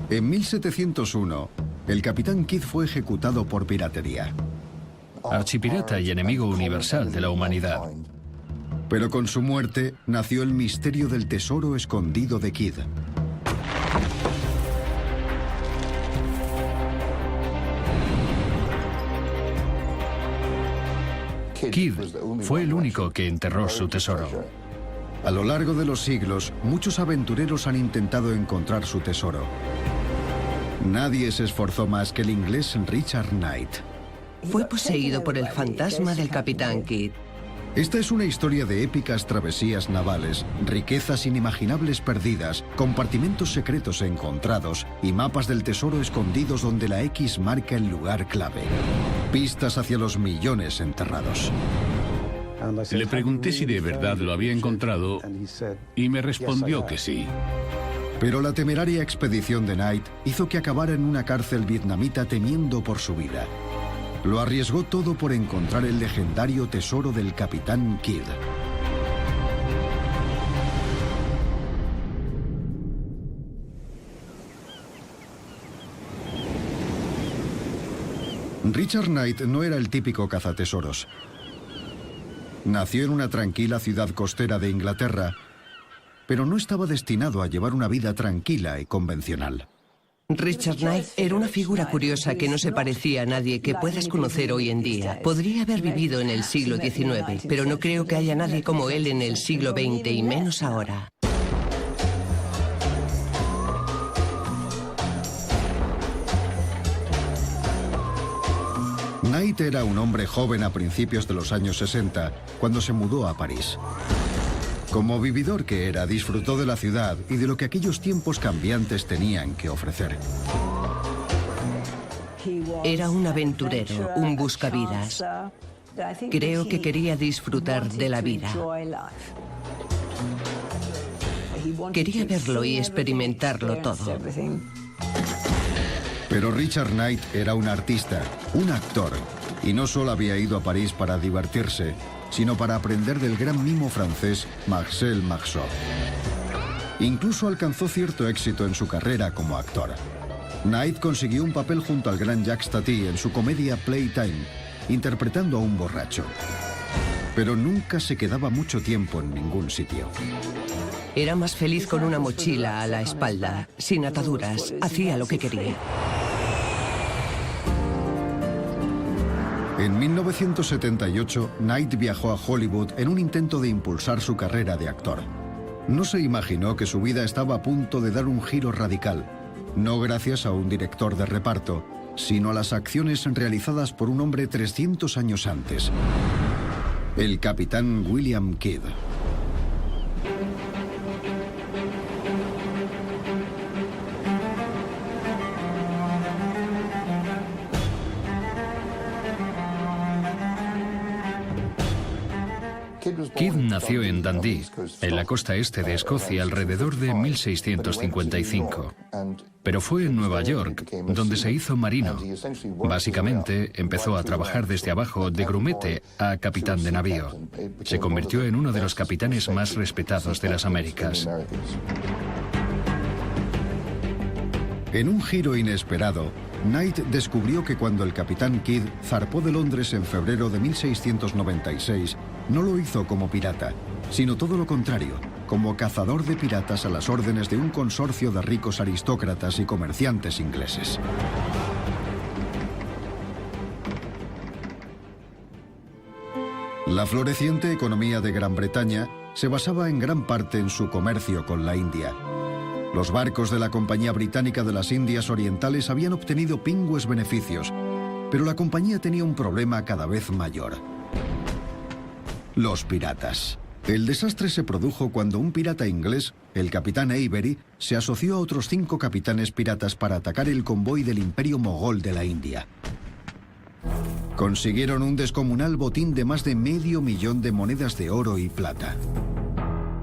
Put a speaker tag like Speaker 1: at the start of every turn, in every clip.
Speaker 1: En 1701, el capitán Kidd fue ejecutado por piratería.
Speaker 2: Archipirata y enemigo universal de la humanidad.
Speaker 1: Pero con su muerte nació el misterio del tesoro escondido de Kidd.
Speaker 2: Kidd fue el único que enterró su tesoro.
Speaker 1: A lo largo de los siglos, muchos aventureros han intentado encontrar su tesoro. Nadie se esforzó más que el inglés Richard Knight.
Speaker 3: Fue poseído por el fantasma del capitán Kidd.
Speaker 1: Esta es una historia de épicas travesías navales, riquezas inimaginables perdidas, compartimentos secretos encontrados y mapas del tesoro escondidos donde la X marca el lugar clave. Pistas hacia los millones enterrados.
Speaker 4: Le pregunté si de verdad lo había encontrado y me respondió que sí.
Speaker 1: Pero la temeraria expedición de Knight hizo que acabara en una cárcel vietnamita temiendo por su vida. Lo arriesgó todo por encontrar el legendario tesoro del capitán Kidd. Richard Knight no era el típico cazatesoros. Nació en una tranquila ciudad costera de Inglaterra, pero no estaba destinado a llevar una vida tranquila y convencional.
Speaker 3: Richard Knight era una figura curiosa que no se parecía a nadie que puedas conocer hoy en día. Podría haber vivido en el siglo XIX, pero no creo que haya nadie como él en el siglo XX y menos ahora.
Speaker 1: Knight era un hombre joven a principios de los años 60, cuando se mudó a París. Como vividor que era, disfrutó de la ciudad y de lo que aquellos tiempos cambiantes tenían que ofrecer.
Speaker 3: Era un aventurero, un buscavidas. Creo que quería disfrutar de la vida. Quería verlo y experimentarlo todo.
Speaker 1: Pero Richard Knight era un artista, un actor, y no solo había ido a París para divertirse, sino para aprender del gran mimo francés Marcel Marceau. Incluso alcanzó cierto éxito en su carrera como actor. Knight consiguió un papel junto al gran Jacques Tati en su comedia Playtime, interpretando a un borracho. Pero nunca se quedaba mucho tiempo en ningún sitio.
Speaker 3: Era más feliz con una mochila a la espalda, sin ataduras, hacía lo que quería.
Speaker 1: En 1978, Knight viajó a Hollywood en un intento de impulsar su carrera de actor. No se imaginó que su vida estaba a punto de dar un giro radical, no gracias a un director de reparto, sino a las acciones realizadas por un hombre 300 años antes, el capitán William Kidd.
Speaker 2: Kidd nació en Dundee, en la costa este de Escocia, alrededor de 1655. Pero fue en Nueva York donde se hizo marino. Básicamente, empezó a trabajar desde abajo de grumete a capitán de navío. Se convirtió en uno de los capitanes más respetados de las Américas.
Speaker 1: En un giro inesperado, Knight descubrió que cuando el capitán Kidd zarpó de Londres en febrero de 1696, no lo hizo como pirata, sino todo lo contrario, como cazador de piratas a las órdenes de un consorcio de ricos aristócratas y comerciantes ingleses. La floreciente economía de Gran Bretaña se basaba en gran parte en su comercio con la India. Los barcos de la Compañía Británica de las Indias Orientales habían obtenido pingües beneficios, pero la compañía tenía un problema cada vez mayor: los piratas. El desastre se produjo cuando un pirata inglés, el capitán Avery, se asoció a otros 5 capitanes piratas para atacar el convoy del Imperio Mogol de la India. Consiguieron un descomunal botín de más de $500,000 de monedas de oro y plata.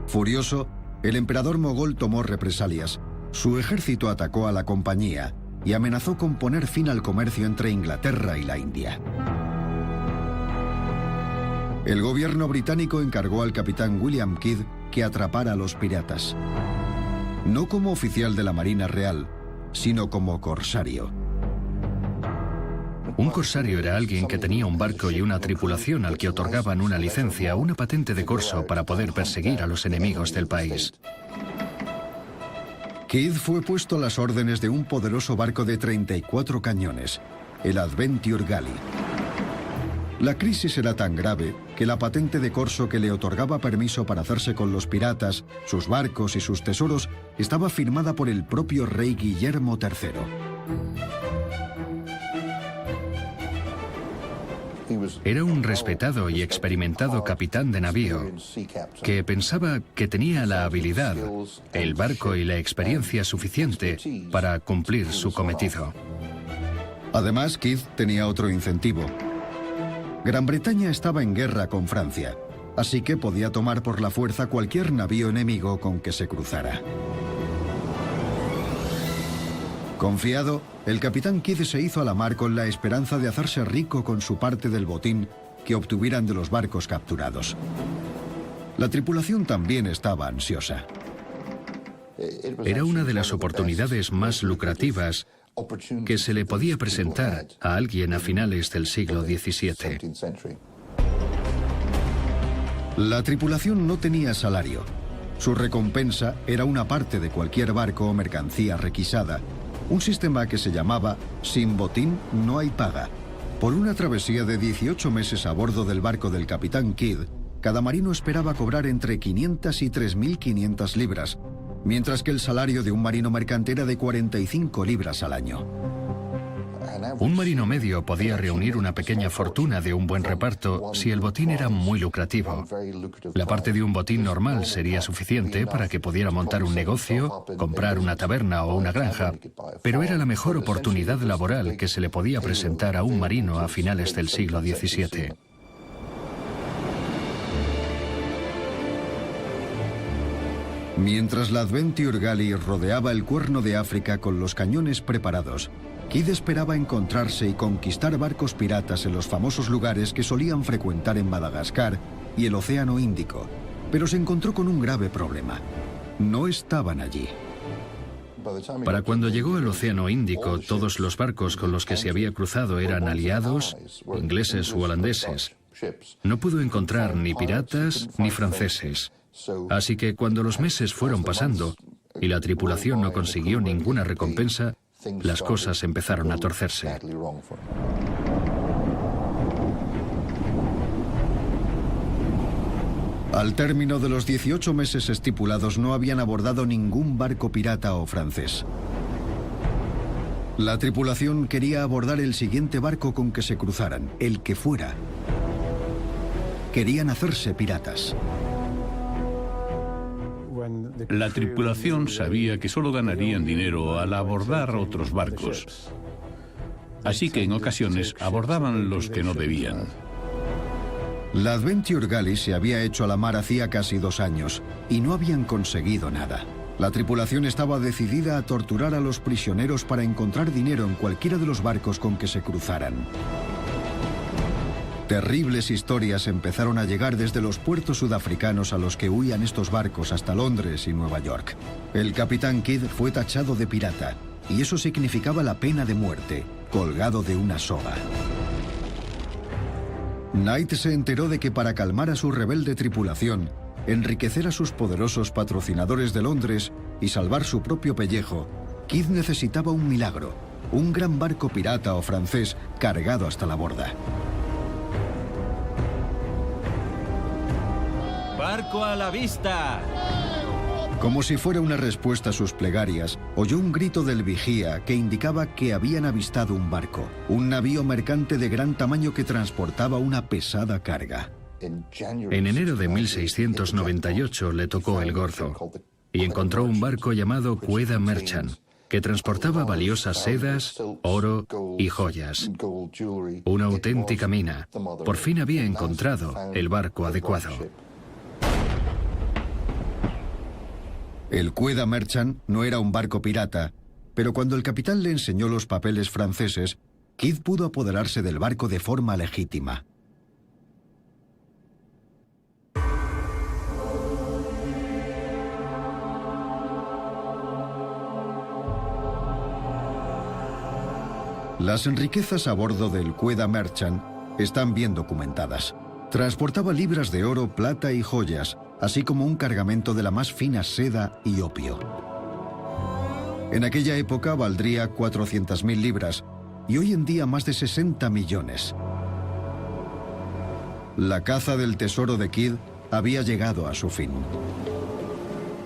Speaker 1: Furioso, el emperador mogol tomó represalias. Su ejército atacó a la compañía y amenazó con poner fin al comercio entre Inglaterra y la India. El gobierno británico encargó al capitán William Kidd que atrapara a los piratas. No como oficial de la Marina Real, sino como corsario.
Speaker 2: Un corsario era alguien que tenía un barco y una tripulación al que otorgaban una licencia, una patente de corso para poder perseguir a los enemigos del país.
Speaker 1: Kidd fue puesto a las órdenes de un poderoso barco de 34 cañones, el Adventure Galley. La crisis era tan grave que la patente de corso que le otorgaba permiso para hacerse con los piratas, sus barcos y sus tesoros estaba firmada por el propio rey Guillermo III.
Speaker 2: Era un respetado y experimentado capitán de navío que pensaba que tenía la habilidad, el barco y la experiencia suficiente para cumplir su cometido.
Speaker 1: Además, Kidd tenía otro incentivo. Gran Bretaña estaba en guerra con Francia, así que podía tomar por la fuerza cualquier navío enemigo con que se cruzara. Confiado, el capitán Kidd se hizo a la mar con la esperanza de hacerse rico con su parte del botín que obtuvieran de los barcos capturados. La tripulación también estaba ansiosa.
Speaker 2: Era una de las oportunidades más lucrativas que se le podía presentar a alguien a finales del siglo XVII.
Speaker 1: La tripulación no tenía salario. Su recompensa era una parte de cualquier barco o mercancía requisada, un sistema que se llamaba sin botín no hay paga. Por una travesía de 18 meses a bordo del barco del capitán Kidd, cada marino esperaba cobrar entre 500 y 3.500 libras, mientras que el salario de un marino mercante era de 45 libras al año.
Speaker 2: Un marino medio podía reunir una pequeña fortuna de un buen reparto si el botín era muy lucrativo. La parte de un botín normal sería suficiente para que pudiera montar un negocio, comprar una taberna o una granja, pero era la mejor oportunidad laboral que se le podía presentar a un marino a finales del siglo XVII.
Speaker 1: Mientras la Adventure Galley rodeaba el Cuerno de África con los cañones preparados, Kidd esperaba encontrarse y conquistar barcos piratas en los famosos lugares que solían frecuentar en Madagascar y el Océano Índico, pero se encontró con un grave problema. No estaban allí.
Speaker 2: Para cuando llegó al Océano Índico, todos los barcos con los que se había cruzado eran aliados, ingleses u holandeses. No pudo encontrar ni piratas ni franceses. Así que cuando los meses fueron pasando y la tripulación no consiguió ninguna recompensa, las cosas empezaron a torcerse.
Speaker 1: Al término de los 18 meses estipulados no habían abordado ningún barco pirata o francés. La tripulación quería abordar el siguiente barco con que se cruzaran, el que fuera. Querían hacerse piratas.
Speaker 4: La tripulación sabía que solo ganarían dinero al abordar otros barcos, así que en ocasiones abordaban los que no debían.
Speaker 1: La Adventure Galley se había hecho a la mar hacía casi 2 años y no habían conseguido nada. La tripulación estaba decidida a torturar a los prisioneros para encontrar dinero en cualquiera de los barcos con que se cruzaran. Terribles historias empezaron a llegar desde los puertos sudafricanos a los que huían estos barcos hasta Londres y Nueva York. El capitán Kidd fue tachado de pirata, y eso significaba la pena de muerte, colgado de una soga. Knight se enteró de que para calmar a su rebelde tripulación, enriquecer a sus poderosos patrocinadores de Londres y salvar su propio pellejo, Kidd necesitaba un milagro, un gran barco pirata o francés cargado hasta la borda.
Speaker 5: ¡Barco a la vista!
Speaker 1: Como si fuera una respuesta a sus plegarias, oyó un grito del vigía que indicaba que habían avistado un barco, un navío mercante de gran tamaño que transportaba una pesada carga.
Speaker 2: En enero de 1698 le tocó el gordo y encontró un barco llamado Queda Merchant, que transportaba valiosas sedas, oro y joyas. Una auténtica mina. Por fin había encontrado el barco adecuado.
Speaker 1: El Queda Merchant no era un barco pirata, pero cuando el capitán le enseñó los papeles franceses, Kidd pudo apoderarse del barco de forma legítima. Las riquezas a bordo del Quedagh Merchant están bien documentadas. Transportaba libras de oro, plata y joyas, así como un cargamento de la más fina seda y opio. En aquella época valdría 400.000 libras y hoy en día más de 60 millones. La caza del tesoro de Kidd había llegado a su fin.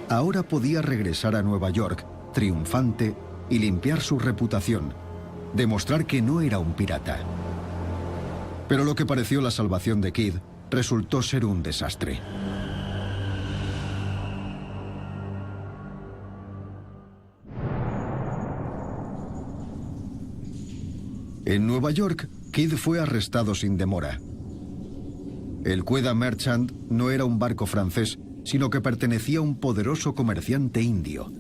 Speaker 1: Ahora podía regresar a Nueva York, triunfante, y limpiar su reputación, demostrar que no era un pirata. Pero lo que pareció la salvación de Kidd resultó ser un desastre. En Nueva York, Kidd fue arrestado sin demora. El Quedagh Merchant no era un barco francés, sino que pertenecía a un poderoso comerciante indio.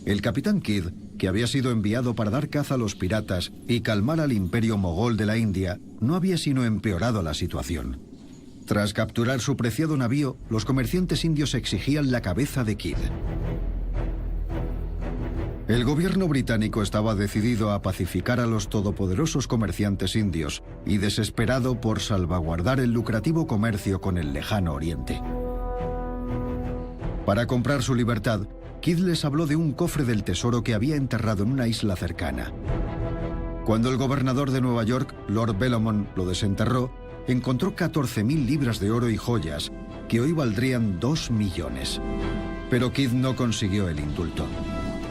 Speaker 1: El capitán Kidd, que había sido enviado para dar caza a los piratas y calmar al imperio mogol de la India, no había sino empeorado la situación. Tras capturar su preciado navío, los comerciantes indios exigían la cabeza de Kidd. El gobierno británico estaba decidido a pacificar a los todopoderosos comerciantes indios y desesperado por salvaguardar el lucrativo comercio con el lejano oriente. Para comprar su libertad, Kidd les habló de un cofre del tesoro que había enterrado en una isla cercana. Cuando el gobernador de Nueva York, Lord Bellomont, lo desenterró, encontró 14.000 libras de oro y joyas, que hoy valdrían 2 millones. Pero Kidd no consiguió el indulto.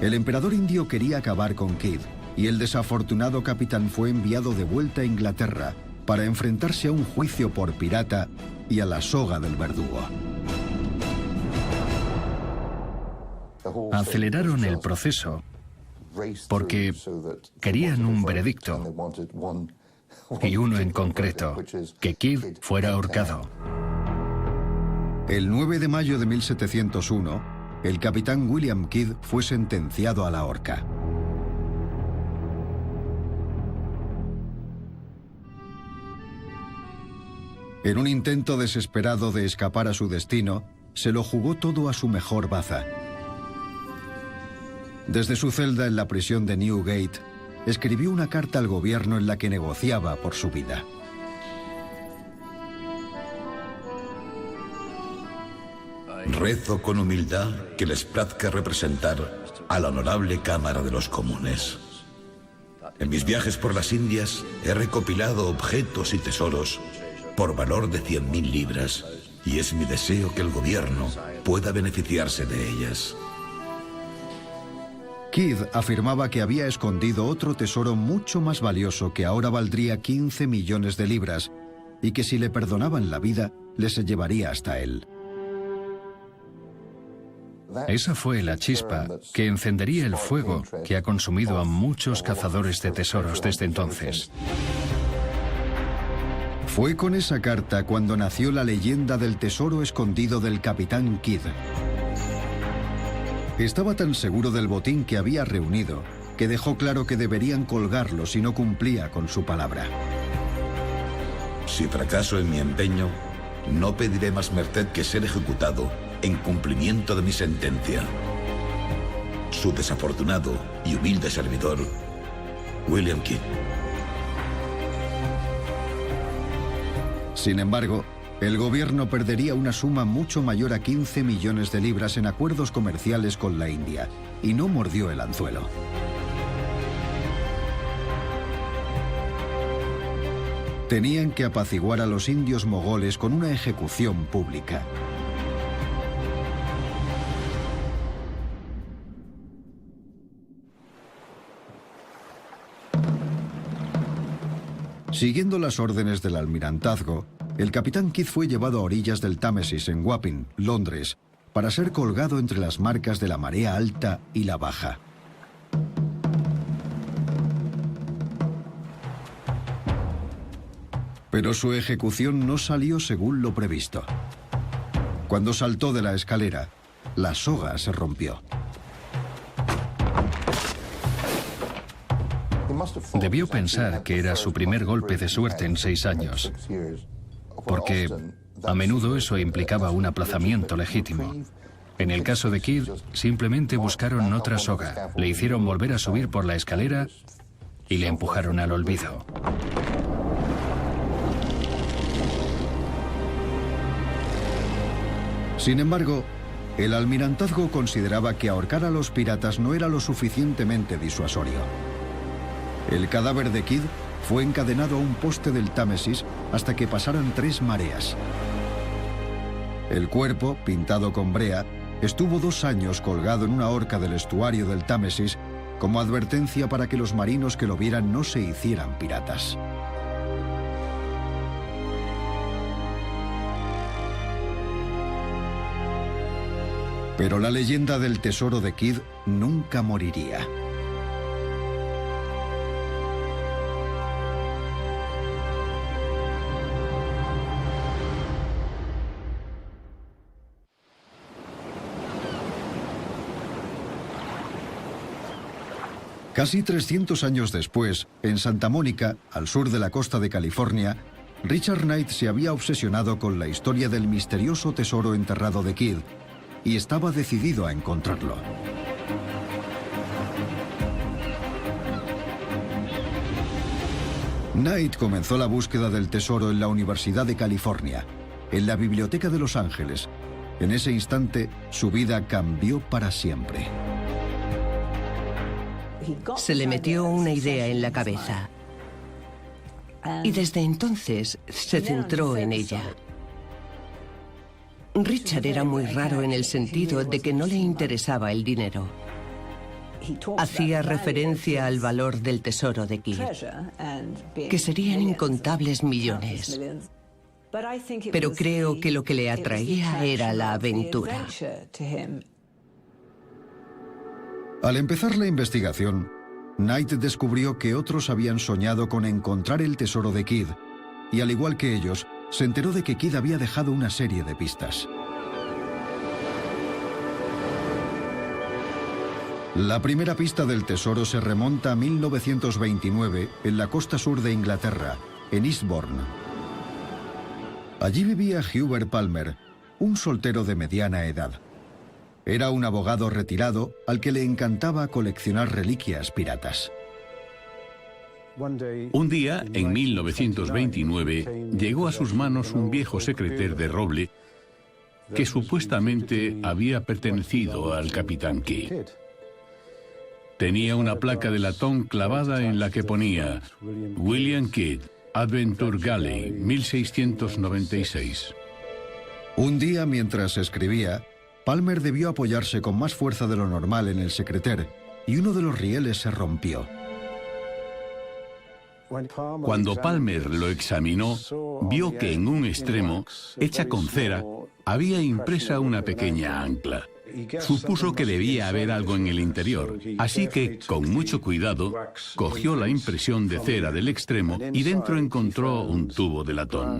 Speaker 1: El emperador indio quería acabar con Kidd, y el desafortunado capitán fue enviado de vuelta a Inglaterra para enfrentarse a un juicio por pirata y a la soga del verdugo.
Speaker 2: Aceleraron el proceso porque querían un veredicto, y uno en concreto, que Kidd fuera ahorcado.
Speaker 1: El 9 de mayo de 1701, el capitán William Kidd fue sentenciado a la horca. En un intento desesperado de escapar a su destino, se lo jugó todo a su mejor baza. Desde su celda en la prisión de Newgate, escribió una carta al gobierno en la que negociaba por su vida.
Speaker 6: Rezo con humildad que les plazca representar a la honorable Cámara de los Comunes. En mis viajes por las Indias he recopilado objetos y tesoros por valor de 100.000 libras y es mi deseo que el gobierno pueda beneficiarse de ellas.
Speaker 1: Kidd afirmaba que había escondido otro tesoro mucho más valioso que ahora valdría 15 millones de libras y que si le perdonaban la vida, les llevaría hasta él.
Speaker 2: Esa fue la chispa que encendería el fuego que ha consumido a muchos cazadores de tesoros desde entonces.
Speaker 1: Fue con esa carta cuando nació la leyenda del tesoro escondido del capitán Kidd. Estaba tan seguro del botín que había reunido que dejó claro que deberían colgarlo si no cumplía con su palabra.
Speaker 6: Si fracaso en mi empeño, no pediré más merced que ser ejecutado en cumplimiento de mi sentencia. Su desafortunado y humilde servidor, William Kidd.
Speaker 1: Sin embargo, el gobierno perdería una suma mucho mayor a 15 millones de libras en acuerdos comerciales con la India, y no mordió el anzuelo. Tenían que apaciguar a los indios mogoles con una ejecución pública. Siguiendo las órdenes del almirantazgo, el capitán Kidd fue llevado a orillas del Támesis en Wapping, Londres, para ser colgado entre las marcas de la marea alta y la baja. Pero su ejecución no salió según lo previsto. Cuando saltó de la escalera, la soga se rompió.
Speaker 2: Debió pensar que era su primer golpe de suerte en 6 años, porque a menudo eso implicaba un aplazamiento legítimo. En el caso de Kidd, simplemente buscaron otra soga, le hicieron volver a subir por la escalera y le empujaron al olvido.
Speaker 1: Sin embargo, el almirantazgo consideraba que ahorcar a los piratas no era lo suficientemente disuasorio. El cadáver de Kidd fue encadenado a un poste del Támesis hasta que pasaran 3 mareas. El cuerpo, pintado con brea, estuvo 2 años colgado en una horca del estuario del Támesis como advertencia para que los marinos que lo vieran no se hicieran piratas. Pero la leyenda del tesoro de Kidd nunca moriría. Casi 300 años después, en Santa Mónica, al sur de la costa de California, Richard Knight se había obsesionado con la historia del misterioso tesoro enterrado de Kidd y estaba decidido a encontrarlo. Knight comenzó la búsqueda del tesoro en la Universidad de California, en la Biblioteca de Los Ángeles. En ese instante, su vida cambió para siempre.
Speaker 3: Se le metió una idea en la cabeza y desde entonces se centró en ella. Richard era muy raro en el sentido de que no le interesaba el dinero. Hacía referencia al valor del tesoro de Kidd, que serían incontables millones. Pero creo que lo que le atraía era la aventura.
Speaker 1: Al empezar la investigación, Knight descubrió que otros habían soñado con encontrar el tesoro de Kidd, y al igual que ellos, se enteró de que Kidd había dejado una serie de pistas. La primera pista del tesoro se remonta a 1929 en la costa sur de Inglaterra, en Eastbourne. Allí vivía Hubert Palmer, un soltero de mediana edad. Era un abogado retirado al que le encantaba coleccionar reliquias piratas.
Speaker 4: Un día, en 1929, llegó a sus manos un viejo secreter de roble que supuestamente había pertenecido al capitán Kidd. Tenía una placa de latón clavada en la que ponía William Kidd, Adventure Galley, 1696.
Speaker 1: Un día, mientras escribía, Palmer debió apoyarse con más fuerza de lo normal en el secreter y uno de los rieles se rompió.
Speaker 4: Cuando Palmer lo examinó, vio que en un extremo, hecha con cera, había impresa una pequeña ancla. Supuso que debía haber algo en el interior, así que, con mucho cuidado, cogió la impresión de cera del extremo y dentro encontró un tubo de latón.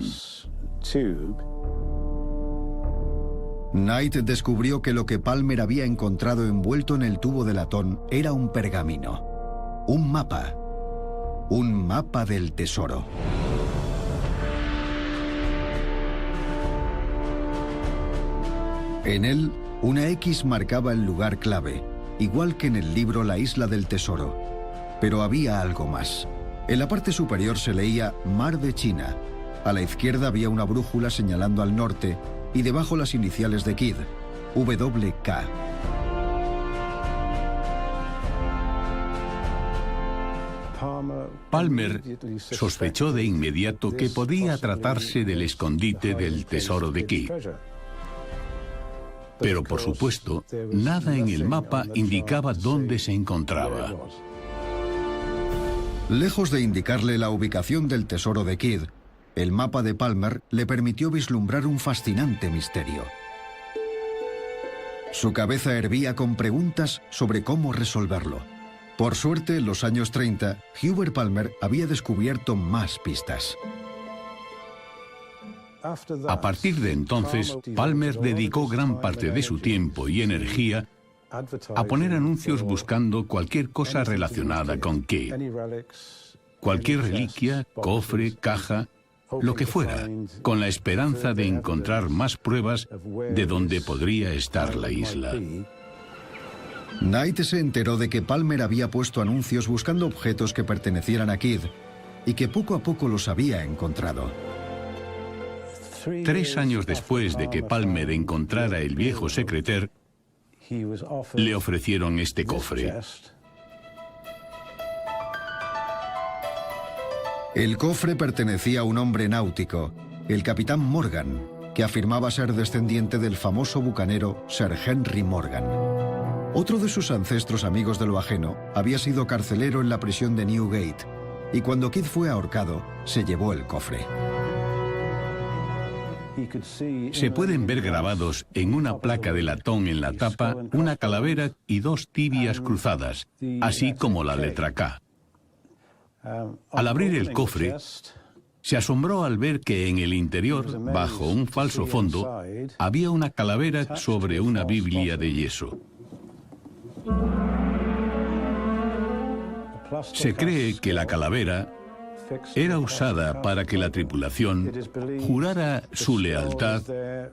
Speaker 1: Knight descubrió que lo que Palmer había encontrado envuelto en el tubo de latón era un pergamino, un mapa del tesoro. En él, una X marcaba el lugar clave, igual que en el libro La Isla del Tesoro. Pero había algo más. En la parte superior se leía Mar de China. A la izquierda había una brújula señalando al norte y debajo las iniciales de Kidd, WK.
Speaker 4: Palmer sospechó de inmediato que podía tratarse del escondite del tesoro de Kidd. Pero, por supuesto, nada en el mapa indicaba dónde se encontraba.
Speaker 1: Lejos de indicarle la ubicación del tesoro de Kidd, el mapa de Palmer le permitió vislumbrar un fascinante misterio. Su cabeza hervía con preguntas sobre cómo resolverlo. Por suerte, en los años 30, Hubert Palmer había descubierto más pistas.
Speaker 4: A partir de entonces, Palmer dedicó gran parte de su tiempo y energía a poner anuncios buscando cualquier cosa relacionada con Kidd. Cualquier reliquia, cofre, caja, lo que fuera, con la esperanza de encontrar más pruebas de dónde podría estar la isla.
Speaker 1: Knight se enteró de que Palmer había puesto anuncios buscando objetos que pertenecieran a Kidd y que poco a poco los había encontrado.
Speaker 4: 3 años después de que Palmer encontrara el viejo secreter, le ofrecieron este cofre.
Speaker 1: El cofre pertenecía a un hombre náutico, el capitán Morgan, que afirmaba ser descendiente del famoso bucanero Sir Henry Morgan. Otro de sus ancestros amigos de lo ajeno había sido carcelero en la prisión de Newgate, y cuando Kidd fue ahorcado, se llevó el cofre.
Speaker 4: Se pueden ver grabados en una placa de latón en la tapa una calavera y 2 tibias cruzadas, así como la letra K. Al abrir el cofre, se asombró al ver que en el interior, bajo un falso fondo, había una calavera sobre una Biblia de yeso. Se cree que la calavera era usada para que la tripulación jurara su lealtad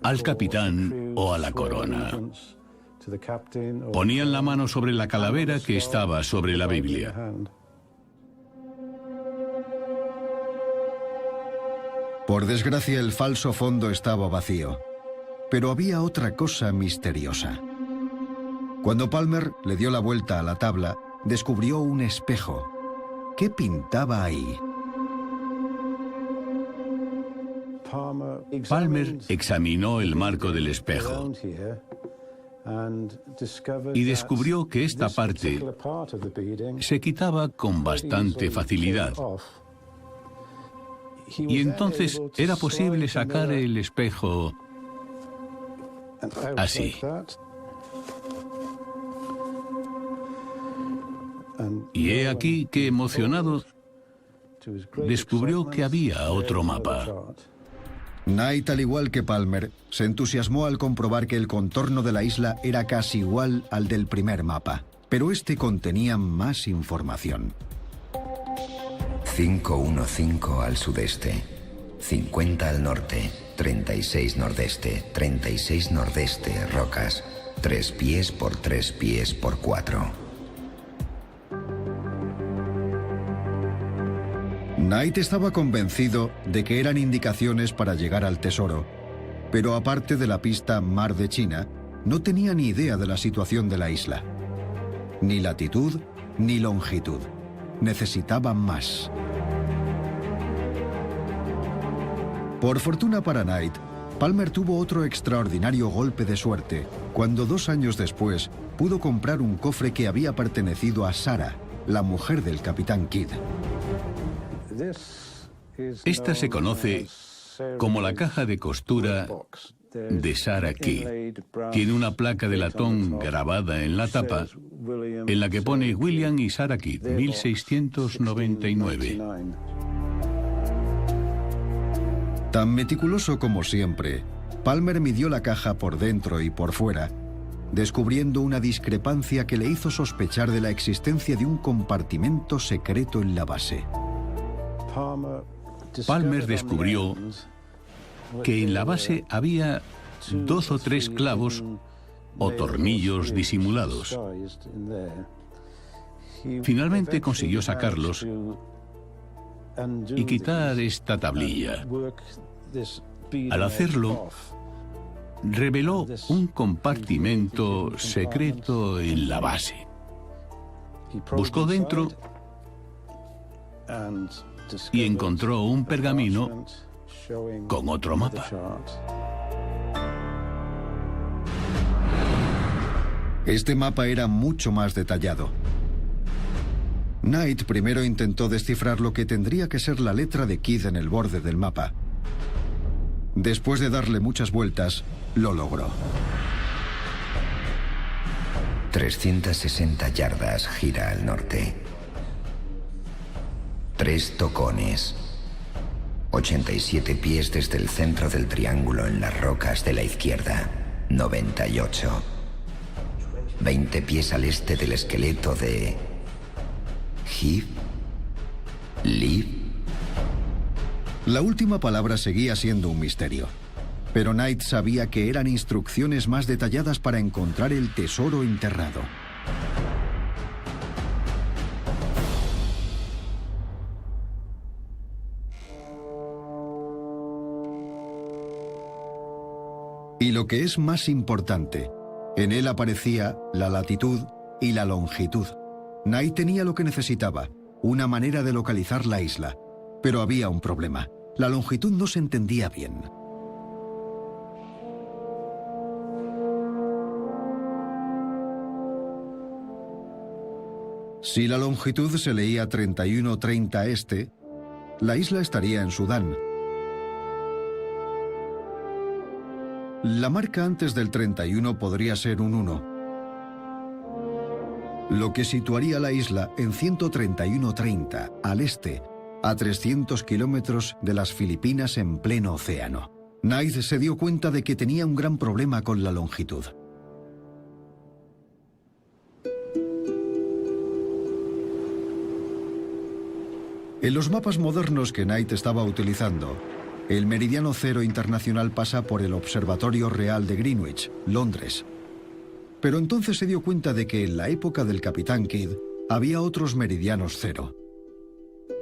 Speaker 4: al capitán o a la corona. Ponían la mano sobre la calavera que estaba sobre la Biblia.
Speaker 1: Por desgracia, el falso fondo estaba vacío, pero había otra cosa misteriosa. Cuando Palmer le dio la vuelta a la tabla, descubrió un espejo. ¿Qué pintaba ahí?
Speaker 4: Palmer examinó el marco del espejo y descubrió que esta parte se quitaba con bastante facilidad. Y entonces era posible sacar el espejo así. Y he aquí que, emocionado, descubrió que había otro mapa.
Speaker 1: Knight, al igual que Palmer, se entusiasmó al comprobar que el contorno de la isla era casi igual al del primer mapa, pero este contenía más información.
Speaker 7: 515 al sudeste, 50 al norte, 36 nordeste, 36 nordeste, rocas, 3 pies por 3 pies por 4.
Speaker 1: Knight estaba convencido de que eran indicaciones para llegar al tesoro, pero aparte de la pista Mar de China, no tenía ni idea de la situación de la isla. Ni latitud ni longitud. Necesitaba más. Por fortuna para Knight, Palmer tuvo otro extraordinario golpe de suerte cuando 2 años después pudo comprar un cofre que había pertenecido a Sarah, la mujer del capitán Kidd.
Speaker 4: Esta se conoce como la caja de costura de Sarah Kidd. Tiene una placa de latón grabada en la tapa en la que pone William y Sarah Kidd, 1699.
Speaker 1: Tan meticuloso como siempre, Palmer midió la caja por dentro y por fuera, descubriendo una discrepancia que le hizo sospechar de la existencia de un compartimento secreto en la base.
Speaker 4: Palmer descubrió que en la base había 2 o 3 clavos o tornillos disimulados. Finalmente consiguió sacarlos y quitar esta tablilla. Al hacerlo, reveló un compartimento secreto en la base. Buscó dentro y encontró un pergamino con otro mapa.
Speaker 1: Este mapa era mucho más detallado. Knight primero intentó descifrar lo que tendría que ser la letra de Kidd en el borde del mapa. Después de darle muchas vueltas, lo logró.
Speaker 7: 360 yardas gira al norte. 3 tocones. 87 pies desde el centro del triángulo en las rocas de la izquierda. 98. 20 pies al este del esqueleto de... Hiv. Liv.
Speaker 1: La última palabra seguía siendo un misterio, pero Knight sabía que eran instrucciones más detalladas para encontrar el tesoro enterrado. lo que es más importante, en él aparecía la latitud y la longitud. Knight tenía lo que necesitaba, una manera de localizar la isla. Pero había un problema. La longitud no se entendía bien. Si la longitud se leía 31:30 este, la isla estaría en Sudán. La marca antes del 31 podría ser un 1, lo que situaría la isla en 131:30 al este, a 300 kilómetros de las Filipinas en pleno océano. Knight se dio cuenta de que tenía un gran problema con la longitud. En los mapas modernos que Knight estaba utilizando, el meridiano cero internacional pasa por el Observatorio Real de Greenwich, Londres. Pero entonces se dio cuenta de que en la época del Capitán Kidd había otros meridianos cero.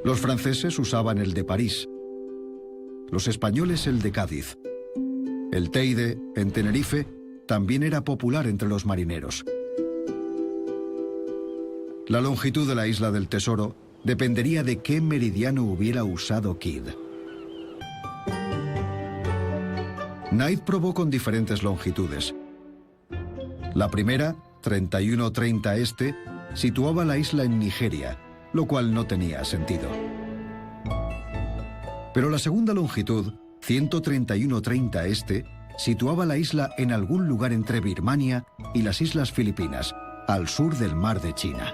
Speaker 1: Los franceses usaban el de París, los españoles el de Cádiz. El Teide, en Tenerife, también era popular entre los marineros. La longitud de la isla del Tesoro dependería de qué meridiano hubiera usado Kidd. Knight probó con diferentes longitudes. La primera, 31:30 este, situaba la isla en Nigeria, lo cual no tenía sentido. Pero la segunda longitud, 131:30 este, situaba la isla en algún lugar entre Birmania y las Islas Filipinas, al sur del Mar de China.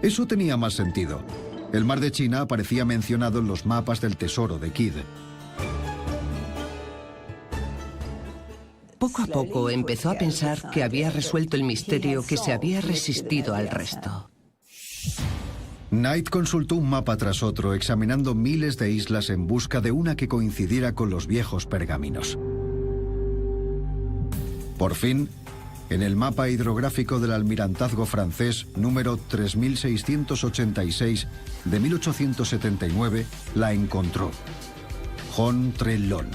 Speaker 1: Eso tenía más sentido. El Mar de China aparecía mencionado en los mapas del tesoro de Kidd.
Speaker 3: Poco a poco empezó a pensar que había resuelto el misterio que se había resistido al resto.
Speaker 1: Knight consultó un mapa tras otro, examinando miles de islas en busca de una que coincidiera con los viejos pergaminos. Por fin, en el mapa hidrográfico del almirantazgo francés número 3686 de 1879, la encontró. Hontrelón.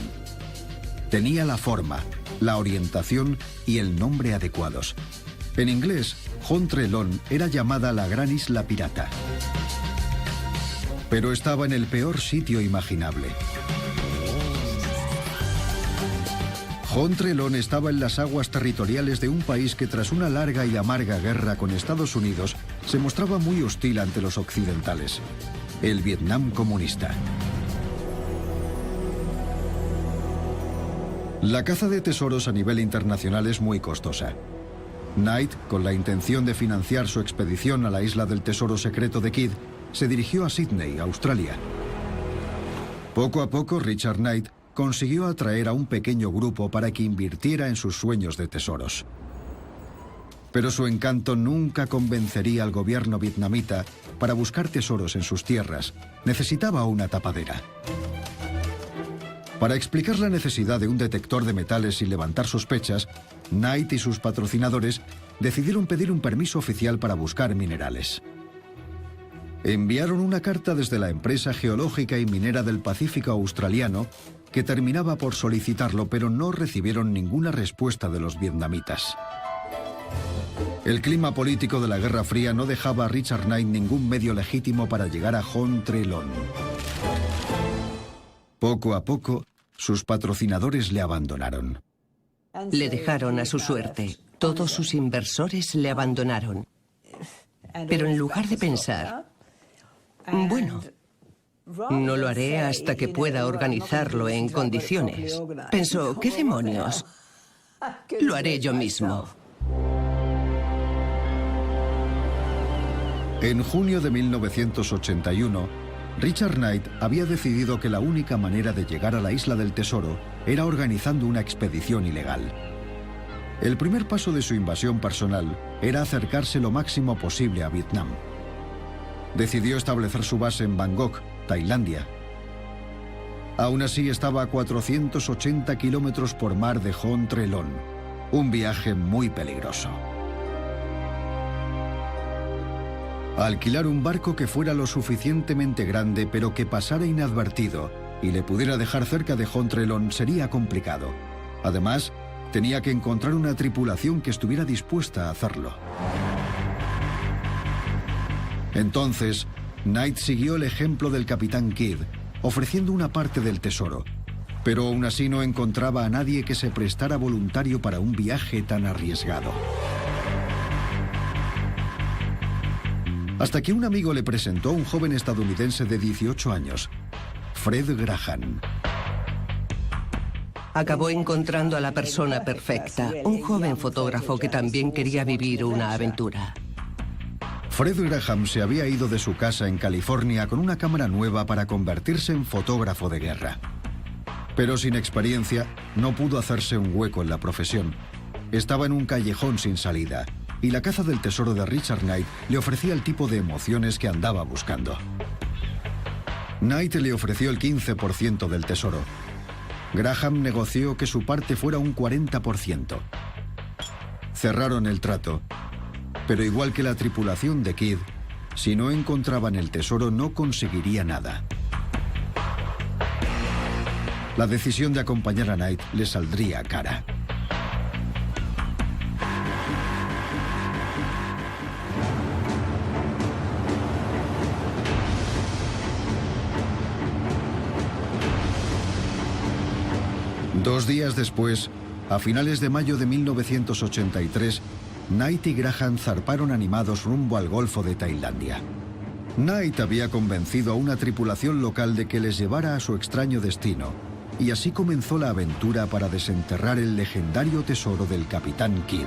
Speaker 1: Tenía la forma, la orientación y el nombre adecuados. En inglés, Hontrelón era llamada la Gran Isla Pirata. Pero estaba en el peor sitio imaginable. Hontrelón estaba en las aguas territoriales de un país que tras una larga y amarga guerra con Estados Unidos se mostraba muy hostil ante los occidentales, el Vietnam comunista. La caza de tesoros a nivel internacional es muy costosa. Knight, con la intención de financiar su expedición a la isla del tesoro secreto de Kidd, se dirigió a Sydney, Australia. Poco a poco, Richard Knight consiguió atraer a un pequeño grupo para que invirtiera en sus sueños de tesoros. Pero su encanto nunca convencería al gobierno vietnamita para buscar tesoros en sus tierras. Necesitaba una tapadera. Para explicar la necesidad de un detector de metales y levantar sospechas, Knight y sus patrocinadores decidieron pedir un permiso oficial para buscar minerales. Enviaron una carta desde la empresa geológica y minera del Pacífico australiano que terminaba por solicitarlo, pero no recibieron ninguna respuesta de los vietnamitas. El clima político de la Guerra Fría no dejaba a Richard Knight ningún medio legítimo para llegar a Hontrelón. Poco a poco, sus patrocinadores le abandonaron.
Speaker 3: Le dejaron a su suerte. Todos sus inversores le abandonaron. Pero en lugar de pensar, bueno, no lo haré hasta que pueda organizarlo en condiciones, pensó, ¿qué demonios? Lo haré yo mismo.
Speaker 1: En junio de 1981, Richard Knight había decidido que la única manera de llegar a la isla del tesoro era organizando una expedición ilegal. El primer paso de su invasión personal era acercarse lo máximo posible a Vietnam. Decidió establecer su base en Bangkok, Tailandia. Aún así estaba a 480 kilómetros por mar de Hontrelón, un viaje muy peligroso. Alquilar un barco que fuera lo suficientemente grande pero que pasara inadvertido y le pudiera dejar cerca de Hontrelón sería complicado. Además, tenía que encontrar una tripulación que estuviera dispuesta a hacerlo. Entonces, Knight siguió el ejemplo del Capitán Kidd, ofreciendo una parte del tesoro, pero aún así no encontraba a nadie que se prestara voluntario para un viaje tan arriesgado. Hasta que un amigo le presentó a un joven estadounidense de 18 años, Fred Graham.
Speaker 3: Acabó encontrando a la persona perfecta, un joven fotógrafo que también quería vivir una aventura.
Speaker 1: Fred Graham se había ido de su casa en California con una cámara nueva para convertirse en fotógrafo de guerra. Pero sin experiencia, no pudo hacerse un hueco en la profesión. Estaba en un callejón sin salida, y la caza del tesoro de Richard Knight le ofrecía el tipo de emociones que andaba buscando. Knight le ofreció el 15% del tesoro. Graham negoció que su parte fuera un 40%. Cerraron el trato, pero igual que la tripulación de Kidd, si no encontraban el tesoro no conseguiría nada. La decisión de acompañar a Knight le saldría cara. Dos días después, a finales de mayo de 1983, Knight y Graham zarparon animados rumbo al Golfo de Tailandia. Knight había convencido a una tripulación local de que les llevara a su extraño destino, y así comenzó la aventura para desenterrar el legendario tesoro del Capitán Kidd.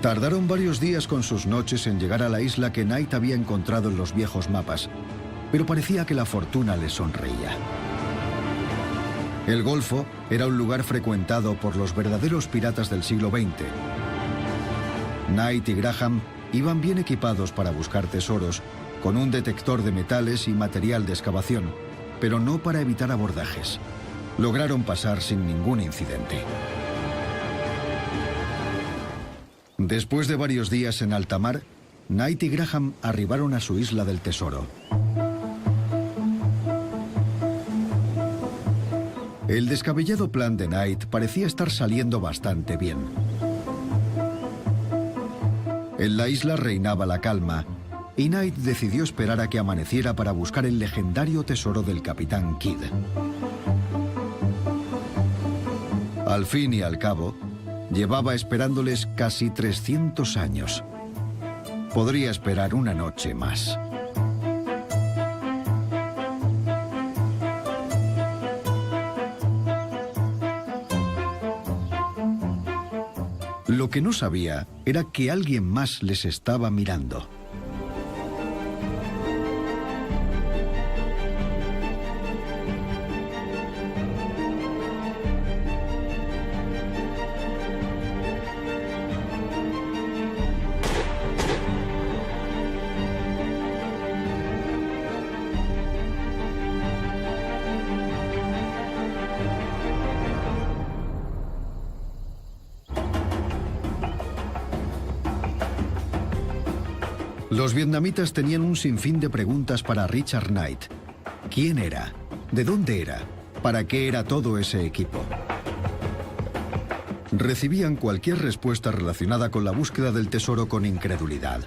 Speaker 1: Tardaron varios días con sus noches en llegar a la isla que Knight había encontrado en los viejos mapas, pero parecía que la fortuna les sonreía. El Golfo era un lugar frecuentado por los verdaderos piratas del siglo XX. Knight y Graham iban bien equipados para buscar tesoros, con un detector de metales y material de excavación, pero no para evitar abordajes. Lograron pasar sin ningún incidente. Después de varios días en alta mar, Knight y Graham arribaron a su isla del tesoro. El descabellado plan de Knight parecía estar saliendo bastante bien. En la isla reinaba la calma, y Knight decidió esperar a que amaneciera para buscar el legendario tesoro del Capitán Kidd. Al fin y al cabo, llevaba esperándoles casi 300 años. Podría esperar una noche más. Lo que no sabía era que alguien más les estaba mirando. Los vietnamitas tenían un sinfín de preguntas para Richard Knight. ¿Quién era? ¿De dónde era? ¿Para qué era todo ese equipo? Recibían cualquier respuesta relacionada con la búsqueda del tesoro con incredulidad.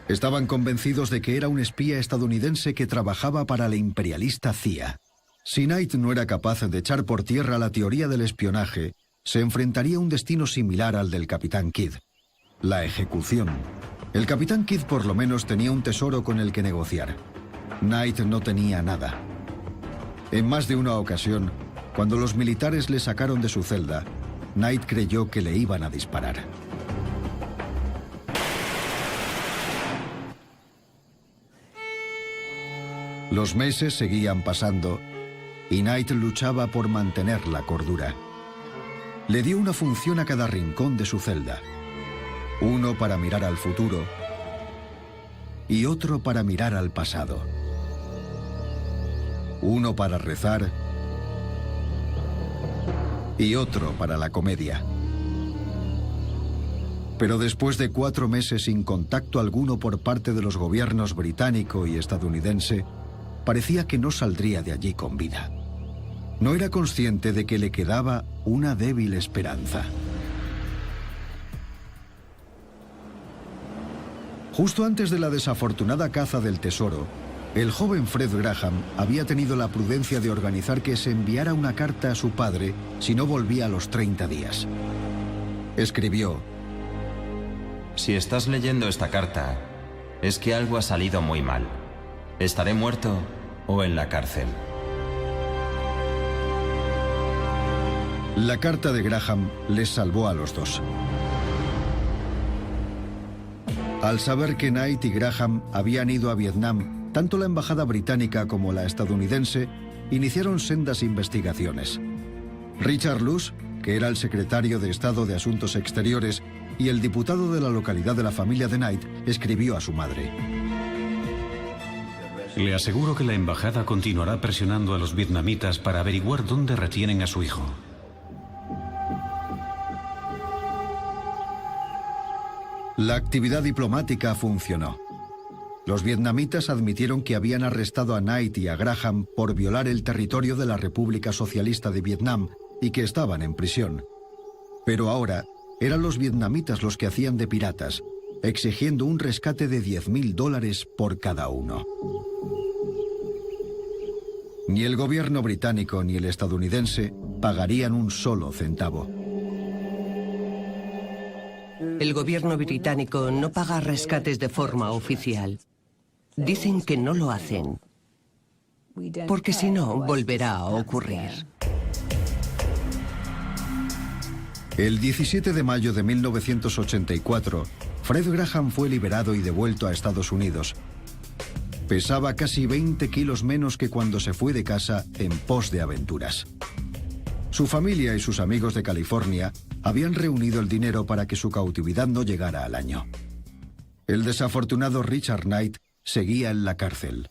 Speaker 1: Estaban convencidos de que era un espía estadounidense que trabajaba para la imperialista CIA. Si Knight no era capaz de echar por tierra la teoría del espionaje, se enfrentaría a un destino similar al del Capitán Kidd: la ejecución. El Capitán Kidd por lo menos tenía un tesoro con el que negociar. Knight no tenía nada. En más de una ocasión, cuando los militares le sacaron de su celda, Knight creyó que le iban a disparar. Los meses seguían pasando y Knight luchaba por mantener la cordura. Le dio una función a cada rincón de su celda. Uno para mirar al futuro y otro para mirar al pasado. Uno para rezar y otro para la comedia. Pero después de 4 meses sin contacto alguno por parte de los gobiernos británico y estadounidense, parecía que no saldría de allí con vida. no era consciente de que le quedaba una débil esperanza. Justo antes de la desafortunada caza del tesoro, el joven Fred Graham había tenido la prudencia de organizar que se enviara una carta a su padre si no volvía a los 30 días. Escribió:
Speaker 8: Si estás leyendo esta carta, es que algo ha salido muy mal. Estaré muerto o en la cárcel.
Speaker 1: La carta de Graham les salvó a los dos. Al saber que Knight y Graham habían ido a Vietnam, tanto la embajada británica como la estadounidense iniciaron sendas investigaciones. Richard Luce, que era el secretario de Estado de Asuntos Exteriores y el diputado de la localidad de la familia de Knight, escribió a su madre:
Speaker 9: Le aseguro que la embajada continuará presionando a los vietnamitas para averiguar dónde retienen a su hijo.
Speaker 1: La actividad diplomática funcionó. Los vietnamitas admitieron que habían arrestado a Knight y a Graham por violar el territorio de la República Socialista de Vietnam y que estaban en prisión. Pero ahora eran los vietnamitas los que hacían de piratas, exigiendo un rescate de $10.000 por cada uno. Ni el gobierno británico ni el estadounidense pagarían un solo centavo.
Speaker 3: El gobierno británico no paga rescates de forma oficial. Dicen que no lo hacen, porque si no, volverá a ocurrir.
Speaker 1: El 17 de mayo de 1984, Fred Graham fue liberado y devuelto a Estados Unidos. Pesaba casi 20 kilos menos que cuando se fue de casa en pos de aventuras. Su familia y sus amigos de California habían reunido el dinero para que su cautividad no llegara al año. El desafortunado Richard Knight seguía en la cárcel.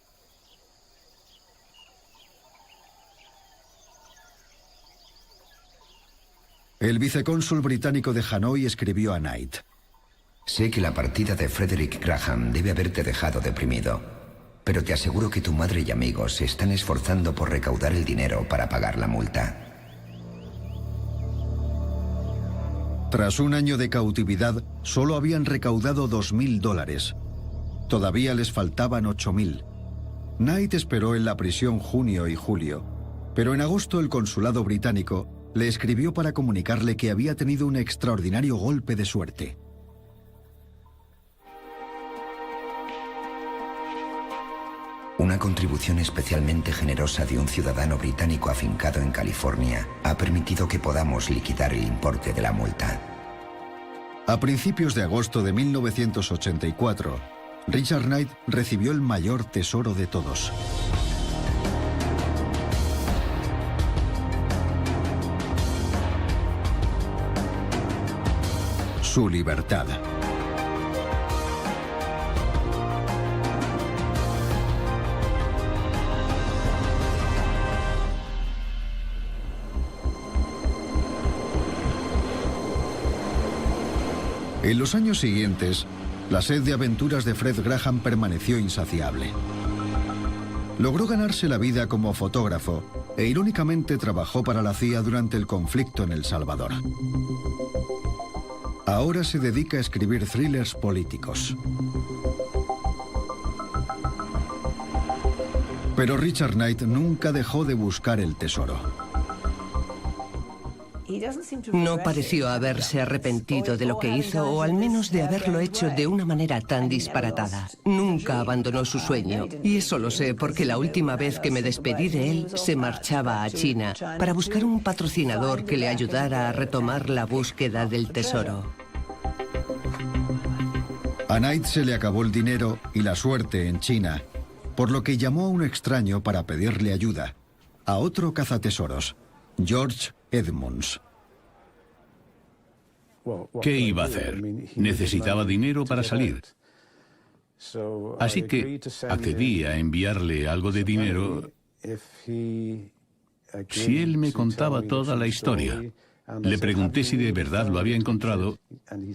Speaker 1: El vicecónsul británico de Hanoi escribió a Knight:
Speaker 7: Sé que la partida de Frederick Graham debe haberte dejado deprimido, pero te aseguro que tu madre y amigos se están esforzando por recaudar el dinero para pagar la multa.
Speaker 1: Tras un año de cautividad, solo habían recaudado $2.000. Todavía les faltaban $8.000. Knight esperó en la prisión junio y julio, pero en agosto el consulado británico le escribió para comunicarle que había tenido un extraordinario golpe de suerte.
Speaker 7: Una contribución especialmente generosa de un ciudadano británico afincado en California ha permitido que podamos liquidar el importe de la multa.
Speaker 1: A principios de agosto de 1984, Richard Knight recibió el mayor tesoro de todos. Su libertad. En los años siguientes, la sed de aventuras de Fred Graham permaneció insaciable. Logró ganarse la vida como fotógrafo e irónicamente trabajó para la CIA durante el conflicto en El Salvador. Ahora se dedica a escribir thrillers políticos. Pero Richard Knight nunca dejó de buscar el tesoro.
Speaker 3: No pareció haberse arrepentido de lo que hizo, o al menos de haberlo hecho de una manera tan disparatada. Nunca abandonó su sueño, y eso lo sé porque la última vez que me despedí de él se marchaba a China para buscar un patrocinador que le ayudara a retomar la búsqueda del tesoro.
Speaker 1: A Knight se le acabó el dinero y la suerte en China, por lo que llamó a un extraño para pedirle ayuda, a otro cazatesoros, George Edmunds.
Speaker 4: ¿Qué iba a hacer? Necesitaba dinero para salir. Así que accedí a enviarle algo de dinero si él me contaba toda la historia. Le pregunté si de verdad lo había encontrado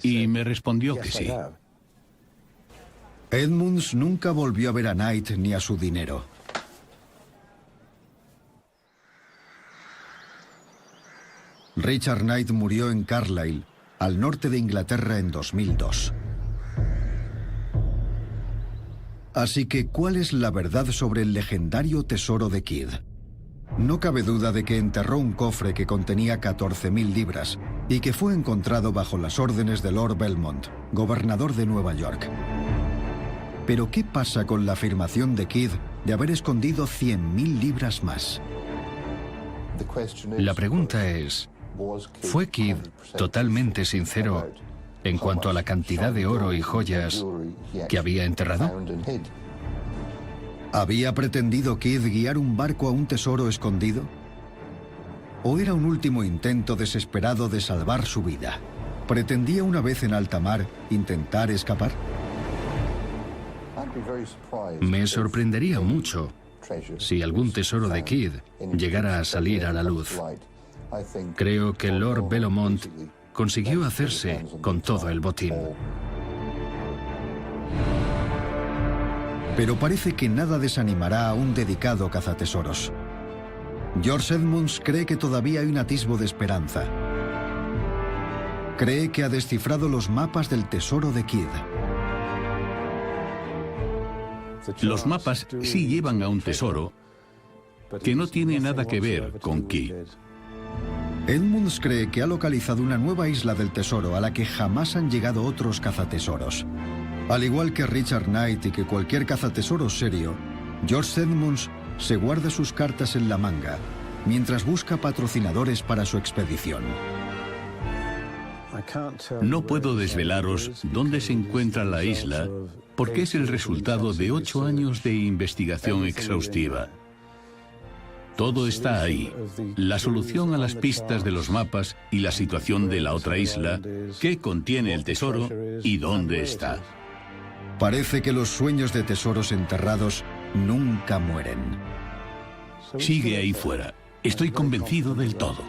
Speaker 4: y me respondió que sí.
Speaker 1: Edmunds nunca volvió a ver a Knight ni a su dinero. Richard Knight murió en Carlisle, al norte de Inglaterra, en 2002. Así que, ¿cuál es la verdad sobre el legendario tesoro de Kidd? No cabe duda de que enterró un cofre que contenía 14.000 libras y que fue encontrado bajo las órdenes de Lord Belmont, gobernador de Nueva York. Pero ¿qué pasa con la afirmación de Kidd de haber escondido 100.000 libras más?
Speaker 2: La pregunta es, ¿fue Kidd totalmente sincero en cuanto a la cantidad de oro y joyas que había enterrado?
Speaker 1: ¿Había pretendido Kidd guiar un barco a un tesoro escondido? ¿O era un último intento desesperado de salvar su vida? ¿Pretendía una vez en alta mar intentar escapar?
Speaker 2: Me sorprendería mucho si algún tesoro de Kidd llegara a salir a la luz. Creo que Lord Belmont consiguió hacerse con todo el botín.
Speaker 1: Pero parece que nada desanimará a un dedicado cazatesoros. George Edmunds cree que todavía hay un atisbo de esperanza. Cree que ha descifrado los mapas del tesoro de Kidd.
Speaker 4: Los mapas sí llevan a un tesoro que no tiene nada que ver con Kidd.
Speaker 1: Edmunds cree que ha localizado una nueva isla del tesoro a la que jamás han llegado otros cazatesoros. Al igual que Richard Knight y que cualquier cazatesoro serio, George Edmunds se guarda sus cartas en la manga mientras busca patrocinadores para su expedición.
Speaker 4: No puedo desvelaros dónde se encuentra la isla porque es el resultado de 8 años de investigación exhaustiva. Todo está ahí. La solución a las pistas de los mapas y la situación de la otra isla, qué contiene el tesoro y dónde está.
Speaker 1: Parece que los sueños de tesoros enterrados nunca mueren.
Speaker 4: Sigue ahí fuera. Estoy convencido del todo.